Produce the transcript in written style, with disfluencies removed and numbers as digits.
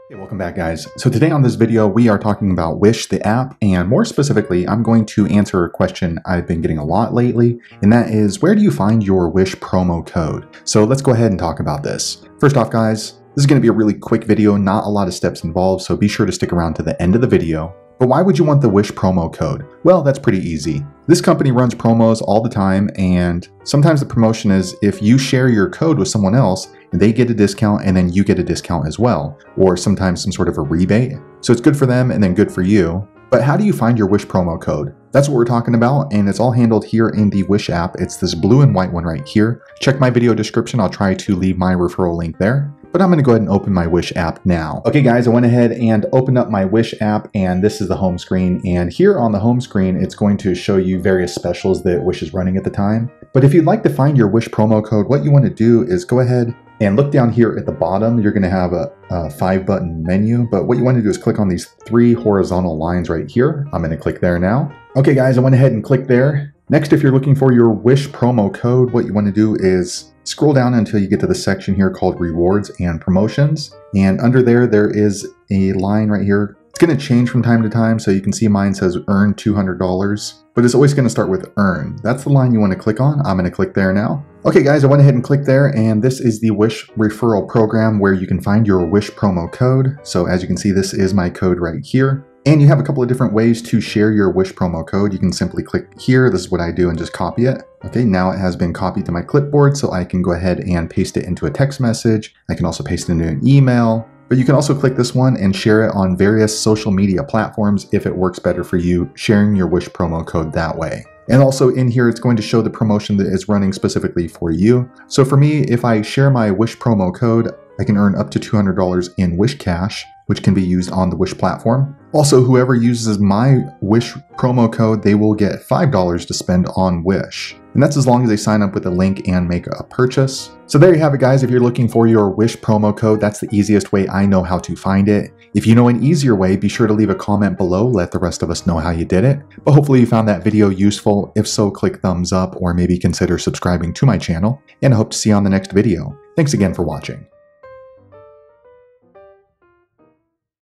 Hey, welcome back guys. So today on this video, we are talking about Wish, the app, and more specifically, I'm going to answer a question I've been getting a lot lately, and that is, where do you find your Wish promo code? So let's go ahead and talk about this. First off guys, this is going to be a really quick video, not a lot of steps involved, so be sure to stick around to the end of the video. But why would you want the Wish promo code? Well, that's pretty easy. This company runs promos all the time, and sometimes the promotion is if you share your code with someone else, they get a discount and then you get a discount as well, or sometimes some sort of a rebate. So it's good for them and then good for you. But how do you find your Wish promo code? That's what we're talking about, and it's all handled here in the Wish app. It's this blue and white one right here. Check my video description. I'll try to leave my referral link there. But I'm going to go ahead and open my Wish app now. Okay guys, I went ahead and opened up my Wish app, and this is the home screen. And here on the home screen, it's going to show you various specials that Wish is running at the time. But if you'd like to find your Wish promo code, what you want to do is go ahead and look down here at the bottom. You're going to have a 5-button menu, but what you want to do is click on these 3 horizontal lines right here. I'm going to click there now. Okay guys, I went ahead and clicked there. Next, if you're looking for your Wish promo code, what you want to do is scroll down until you get to the section here called Rewards and Promotions. And under there, there is a line right here. It's going to change from time to time, so you can see mine says earn $200, but it's always going to start with earn. That's the line you want to click on. I'm going to click there now. Okay guys, I went ahead and clicked there, and this is the Wish referral program where you can find your Wish promo code. So as you can see, this is my code right here. And you have a couple of different ways to share your Wish promo code. You can simply click here. This is what I do, and just copy it. Okay, now it has been copied to my clipboard, so I can go ahead and paste it into a text message. I can also paste it into an email. But you can also click this one and share it on various social media platforms if it works better for you, sharing your Wish promo code that way. And also in here, it's going to show the promotion that is running specifically for you. So for me, if I share my Wish promo code, I can earn up to $200 in Wish Cash, which can be used on the Wish platform. Also, whoever uses my Wish promo code, they will get $5 to spend on Wish. And that's as long as they sign up with a link and make a purchase. So there you have it guys. If you're looking for your Wish promo code, that's the easiest way I know how to find it. If you know an easier way, be sure to leave a comment below. Let the rest of us know how you did it. But hopefully you found that video useful. If so, click thumbs up or maybe consider subscribing to my channel. And I hope to see you on the next video. Thanks again for watching.